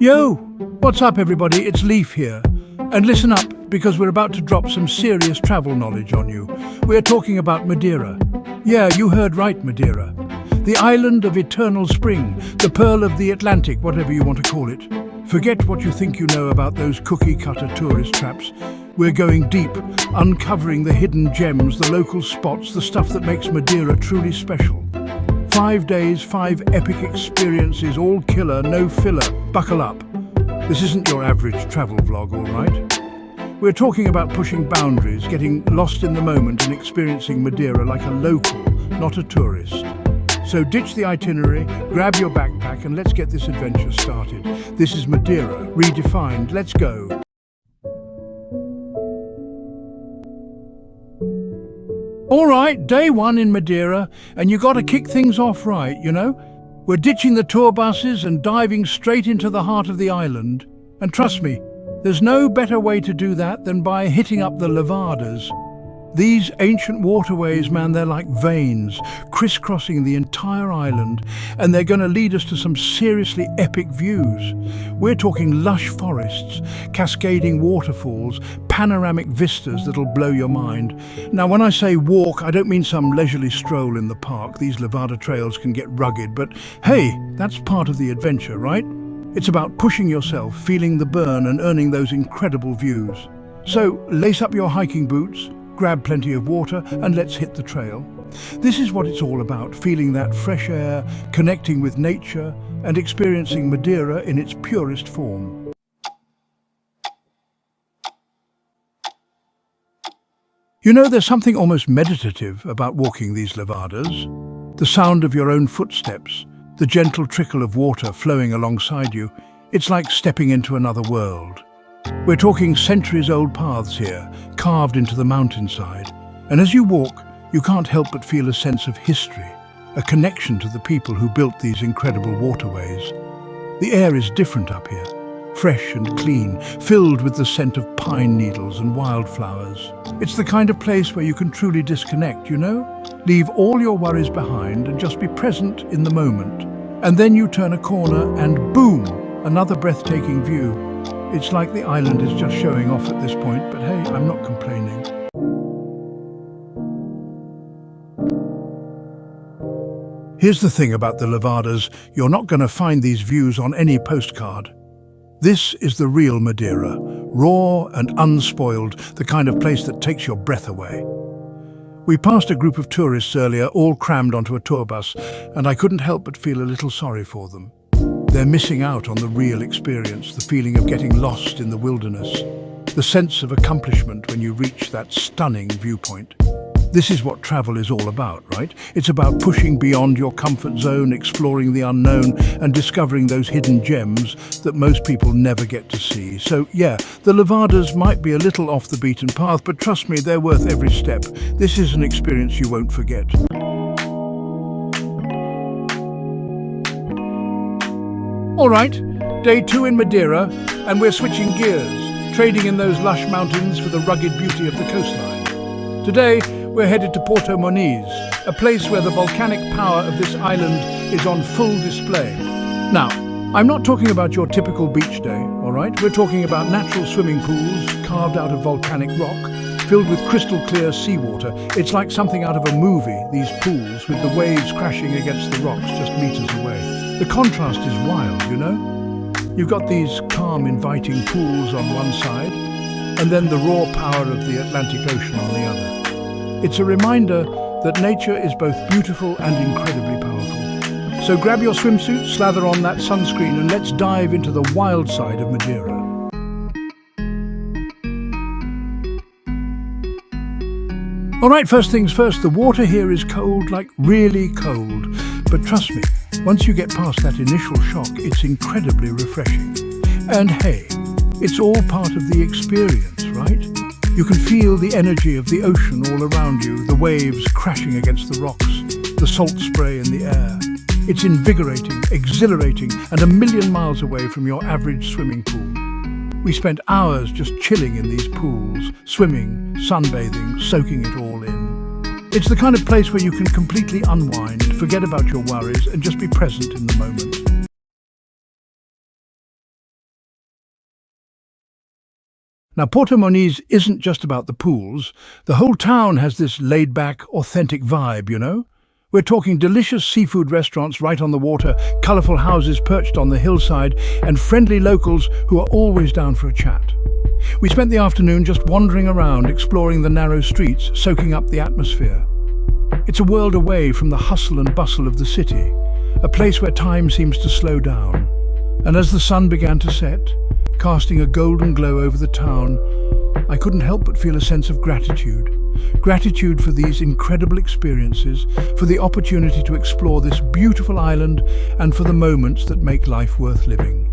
Yo, what's up everybody? It's Leaf here. And listen up, because we're about to drop some serious travel knowledge on you. We're talking about Madeira. Yeah, you heard right, Madeira. The island of eternal spring, the pearl of the Atlantic, whatever you want to call it. Forget what you think you know about those cookie-cutter tourist traps. We're going deep, uncovering the hidden gems, the local spots, the stuff that makes Madeira truly special. 5 days, 5 epic experiences, all killer, no filler. Buckle up. This isn't your average travel vlog, all right? We're talking about pushing boundaries, getting lost in the moment and experiencing Madeira like a local, not a tourist. So ditch the itinerary, grab your backpack and let's get this adventure started. This is Madeira, redefined. Let's go. All right, day one in Madeira, and you got to kick things off right, you know? We're ditching the tour buses and diving straight into the heart of the island. And trust me, there's no better way to do that than by hitting up the levadas. These ancient waterways, man, they're like veins, crisscrossing the entire island, and they're going to lead us to some seriously epic views. We're talking lush forests, cascading waterfalls, panoramic vistas that'll blow your mind. Now, when I say walk, I don't mean some leisurely stroll in the park. These levada trails can get rugged, but hey, that's part of the adventure, right? It's about pushing yourself, feeling the burn and earning those incredible views. So, lace up your hiking boots, grab plenty of water and let's hit the trail. This is what it's all about, feeling that fresh air, connecting with nature and experiencing Madeira in its purest form. You know, there's something almost meditative about walking these levadas. The sound of your own footsteps, the gentle trickle of water flowing alongside you, it's like stepping into another world. We're talking centuries-old paths here, carved into the mountainside. And as you walk, you can't help but feel a sense of history, a connection to the people who built these incredible waterways. The air is different up here, fresh and clean, filled with the scent of pine needles and wildflowers. It's the kind of place where you can truly disconnect, you know? Leave all your worries behind and just be present in the moment. And then you turn a corner and boom, another breathtaking view. It's like the island is just showing off at this point, but hey, I'm not complaining. Here's the thing about the levadas, you're not going to find these views on any postcard. This is the real Madeira, raw and unspoiled, the kind of place that takes your breath away. We passed a group of tourists earlier, all crammed onto a tour bus, and I couldn't help but feel a little sorry for them. They're missing out on the real experience, the feeling of getting lost in the wilderness, the sense of accomplishment when you reach that stunning viewpoint. This is what travel is all about, right? It's about pushing beyond your comfort zone, exploring the unknown, and discovering those hidden gems that most people never get to see. So yeah, the levadas might be a little off the beaten path, but trust me, they're worth every step. This is an experience you won't forget. All right, day 2 in Madeira, and we're switching gears, trading in those lush mountains for the rugged beauty of the coastline. Today, we're headed to Porto Moniz, a place where the volcanic power of this island is on full display. Now, I'm not talking about your typical beach day, all right? We're talking about natural swimming pools carved out of volcanic rock, filled with crystal clear seawater. It's like something out of a movie, these pools, with the waves crashing against the rocks just meters away. The contrast is wild, you know? You've got these calm, inviting pools on one side, and then the raw power of the Atlantic Ocean on the other. It's a reminder that nature is both beautiful and incredibly powerful. So grab your swimsuit, slather on that sunscreen, and let's dive into the wild side of Madeira. All right, first things first, the water here is cold, like really cold. But trust me, once you get past that initial shock, it's incredibly refreshing. And hey, it's all part of the experience, right? You can feel the energy of the ocean all around you, the waves crashing against the rocks, the salt spray in the air. It's invigorating, exhilarating, and a million miles away from your average swimming pool. We spent hours just chilling in these pools, swimming, sunbathing, soaking it all in. It's the kind of place where you can completely unwind, forget about your worries, and just be present in the moment. Now, Porto Moniz isn't just about the pools. The whole town has this laid-back, authentic vibe, you know? We're talking delicious seafood restaurants right on the water, colourful houses perched on the hillside, and friendly locals who are always down for a chat. We spent the afternoon just wandering around, exploring the narrow streets, soaking up the atmosphere. It's a world away from the hustle and bustle of the city, a place where time seems to slow down. And as the sun began to set, casting a golden glow over the town, I couldn't help but feel a sense of gratitude. Gratitude for these incredible experiences, for the opportunity to explore this beautiful island, and for the moments that make life worth living.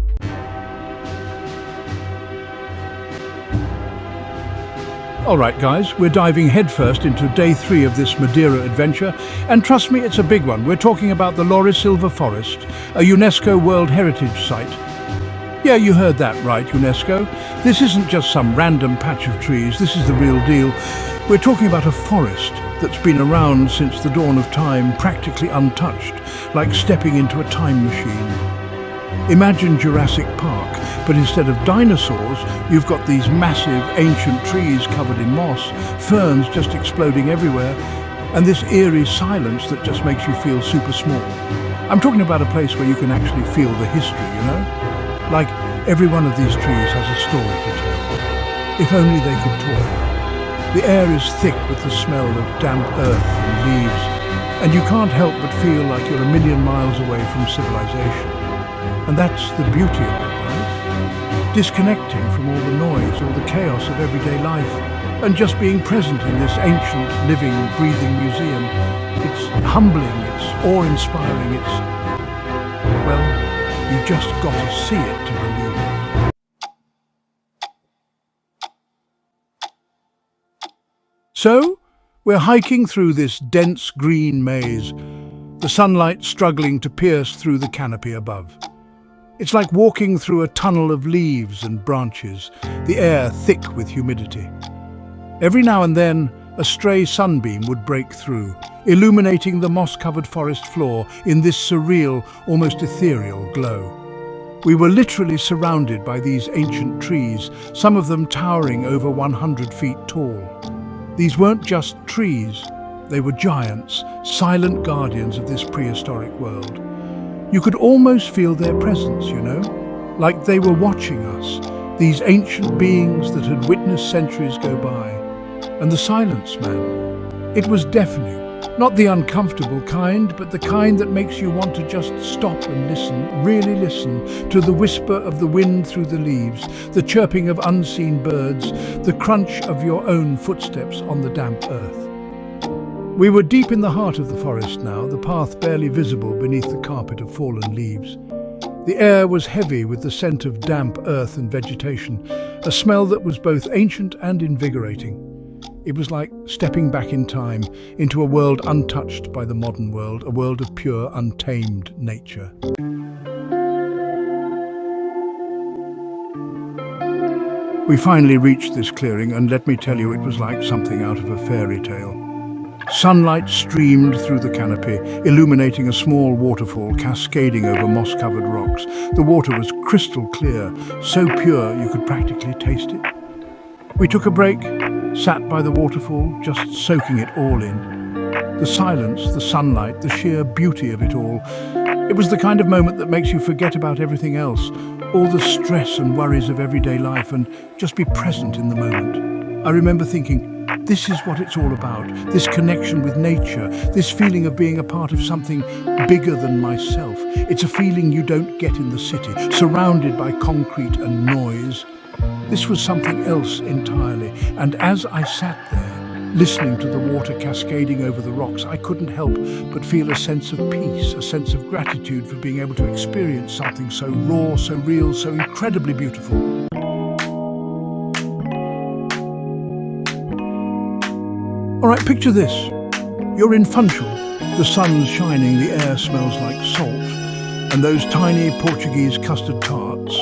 Alright guys, we're diving headfirst into day 3 of this Madeira adventure, and trust me, it's a big one. We're talking about the Laurel Forest, a UNESCO World Heritage Site. Yeah, you heard that right, UNESCO. This isn't just some random patch of trees, this is the real deal. We're talking about a forest that's been around since the dawn of time, practically untouched, like stepping into a time machine. Imagine Jurassic Park, but instead of dinosaurs, you've got these massive ancient trees covered in moss, ferns just exploding everywhere, and this eerie silence that just makes you feel super small. I'm talking about a place where you can actually feel the history, you know? Like every one of these trees has a story to tell. If only they could talk. The air is thick with the smell of damp earth and leaves, and you can't help but feel like you're a million miles away from civilization. And that's the beauty of it, right? Disconnecting from all the noise, all the chaos of everyday life, and just being present in this ancient, living, breathing museum. It's humbling, it's awe-inspiring, well, you just got to see it to believe it. So, we're hiking through this dense green maze, the sunlight struggling to pierce through the canopy above. It's like walking through a tunnel of leaves and branches, the air thick with humidity. Every now and then, a stray sunbeam would break through, illuminating the moss-covered forest floor in this surreal, almost ethereal glow. We were literally surrounded by these ancient trees, some of them towering over 100 feet tall. These weren't just trees, they were giants, silent guardians of this prehistoric world. You could almost feel their presence, you know, like they were watching us, these ancient beings that had witnessed centuries go by. And the silence, man, it was deafening. Not the uncomfortable kind, but the kind that makes you want to just stop and listen, really listen, to the whisper of the wind through the leaves, the chirping of unseen birds, the crunch of your own footsteps on the damp earth. We were deep in the heart of the forest now, the path barely visible beneath the carpet of fallen leaves. The air was heavy with the scent of damp earth and vegetation, a smell that was both ancient and invigorating. It was like stepping back in time, into a world untouched by the modern world, a world of pure, untamed nature. We finally reached this clearing, and let me tell you, it was like something out of a fairy tale. Sunlight streamed through the canopy, illuminating a small waterfall cascading over moss-covered rocks. The water was crystal clear, so pure you could practically taste it. We took a break, sat by the waterfall, just soaking it all in. The silence, the sunlight, the sheer beauty of it all. It was the kind of moment that makes you forget about everything else, all the stress and worries of everyday life, and just be present in the moment. I remember thinking, this is what it's all about, this connection with nature, this feeling of being a part of something bigger than myself. It's a feeling you don't get in the city, surrounded by concrete and noise. This was something else entirely, and as I sat there, listening to the water cascading over the rocks, I couldn't help but feel a sense of peace, a sense of gratitude for being able to experience something so raw, so real, so incredibly beautiful. All right, picture this. You're in Funchal. The sun's shining, the air smells like salt, and those tiny Portuguese custard tarts,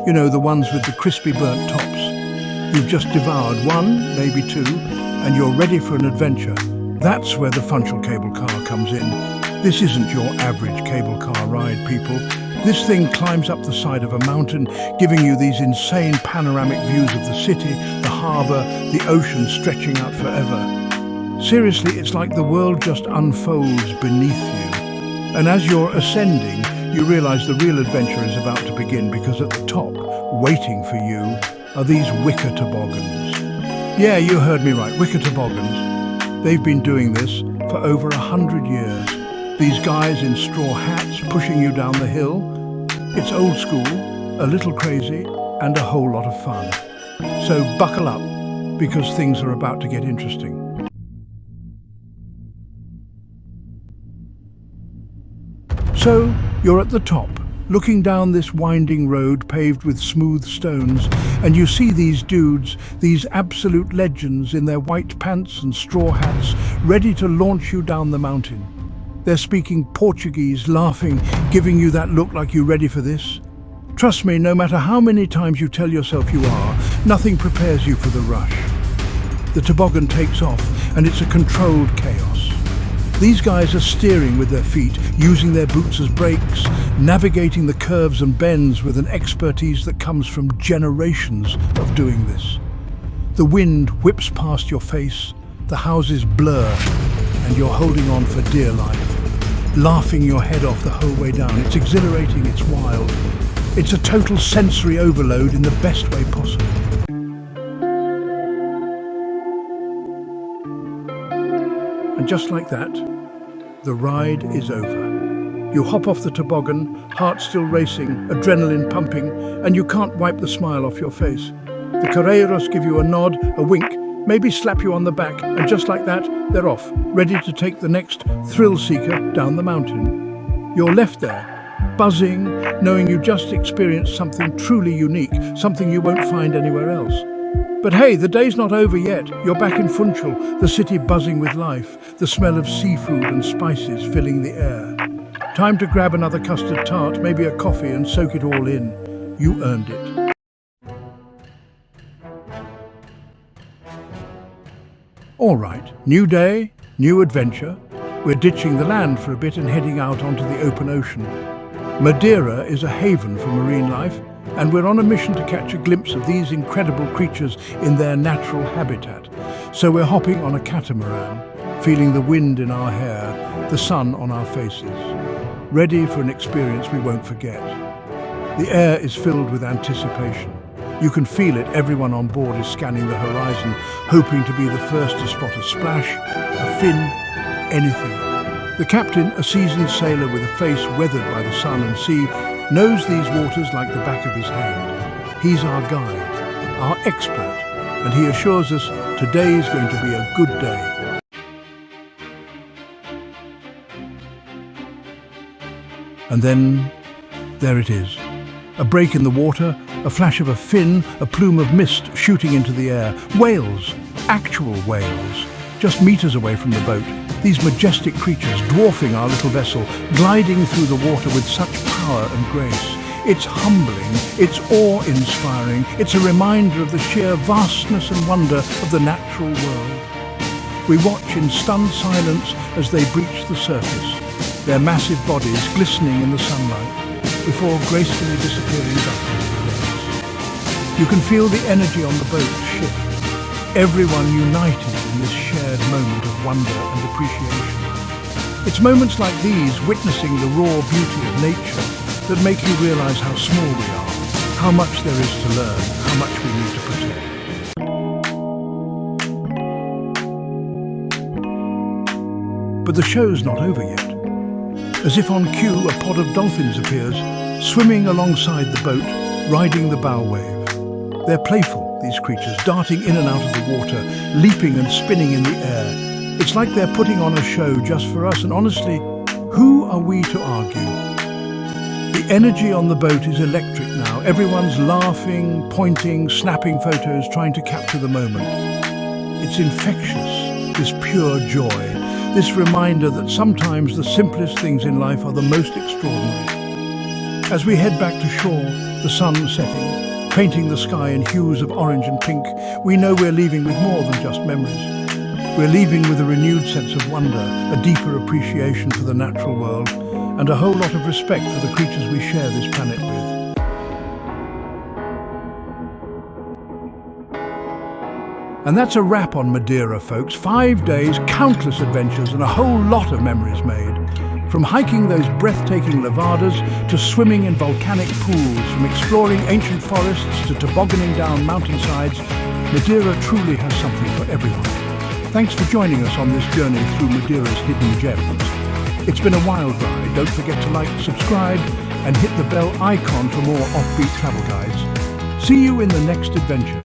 you know, the ones with the crispy burnt tops. You've just devoured one, maybe two, and you're ready for an adventure. That's where the Funchal cable car comes in. This isn't your average cable car ride, people. This thing climbs up the side of a mountain, giving you these insane panoramic views of the city, the harbour, the ocean stretching out forever. Seriously, it's like the world just unfolds beneath you. And as you're ascending, you realise the real adventure is about to begin, because at the top, waiting for you, are these wicker toboggans. Yeah, you heard me right, wicker toboggans. They've been doing this for over 100 years. These guys in straw hats pushing you down the hill. It's old school, a little crazy, and a whole lot of fun. So buckle up, because things are about to get interesting. So, you're at the top, looking down this winding road paved with smooth stones, and you see these dudes, these absolute legends in their white pants and straw hats, ready to launch you down the mountain. They're speaking Portuguese, laughing, giving you that look like you're ready for this. Trust me, no matter how many times you tell yourself you are, nothing prepares you for the rush. The toboggan takes off, and it's a controlled chaos. These guys are steering with their feet, using their boots as brakes, navigating the curves and bends with an expertise that comes from generations of doing this. The wind whips past your face, the houses blur, and you're holding on for dear life, laughing your head off the whole way down. It's exhilarating, it's wild. It's a total sensory overload in the best way possible. And just like that, the ride is over. You hop off the toboggan, heart still racing, adrenaline pumping, and you can't wipe the smile off your face. The carreiros give you a nod, a wink, maybe slap you on the back, and just like that, they're off, ready to take the next thrill-seeker down the mountain. You're left there, buzzing, knowing you just experienced something truly unique, something you won't find anywhere else. But hey, the day's not over yet. You're back in Funchal, the city buzzing with life, the smell of seafood and spices filling the air. Time to grab another custard tart, maybe a coffee, and soak it all in. You earned it. All right, new day, new adventure. We're ditching the land for a bit and heading out onto the open ocean. Madeira is a haven for marine life, and we're on a mission to catch a glimpse of these incredible creatures in their natural habitat. So we're hopping on a catamaran, feeling the wind in our hair, the sun on our faces, ready for an experience we won't forget. The air is filled with anticipation. You can feel it, everyone on board is scanning the horizon, hoping to be the first to spot a splash, a fin, anything. The captain, a seasoned sailor with a face weathered by the sun and sea, knows these waters like the back of his hand. He's our guide, our expert, and he assures us today's going to be a good day. And then, there it is. A break in the water, a flash of a fin, a plume of mist shooting into the air. Whales, actual whales, just meters away from the boat. These majestic creatures dwarfing our little vessel, gliding through the water with such power and grace. It's humbling, it's awe-inspiring, it's a reminder of the sheer vastness and wonder of the natural world. We watch in stunned silence as they breach the surface, their massive bodies glistening in the sunlight, before gracefully disappearing back into the waves. You can feel the energy on the boat shift, everyone united in this shared moment of wonder and appreciation. It's moments like these, witnessing the raw beauty of nature, that make you realise how small we are, how much there is to learn, how much we need to protect. But the show's not over yet. As if on cue, a pod of dolphins appears, swimming alongside the boat, riding the bow wave. They're playful, these creatures, darting in and out of the water, leaping and spinning in the air. It's like they're putting on a show just for us, and honestly, who are we to argue? The energy on the boat is electric now. Everyone's laughing, pointing, snapping photos, trying to capture the moment. It's infectious, this pure joy, this reminder that sometimes the simplest things in life are the most extraordinary. As we head back to shore, the sun setting, painting the sky in hues of orange and pink, we know we're leaving with more than just memories. We're leaving with a renewed sense of wonder, a deeper appreciation for the natural world, and a whole lot of respect for the creatures we share this planet with. And that's a wrap on Madeira, folks. 5 days, countless adventures, and a whole lot of memories made. From hiking those breathtaking levadas to swimming in volcanic pools, from exploring ancient forests to tobogganing down mountainsides, Madeira truly has something for everyone. Thanks for joining us on this journey through Madeira's hidden gems. It's been a wild ride. Don't forget to like, subscribe, and hit the bell icon for more offbeat travel guides. See you in the next adventure.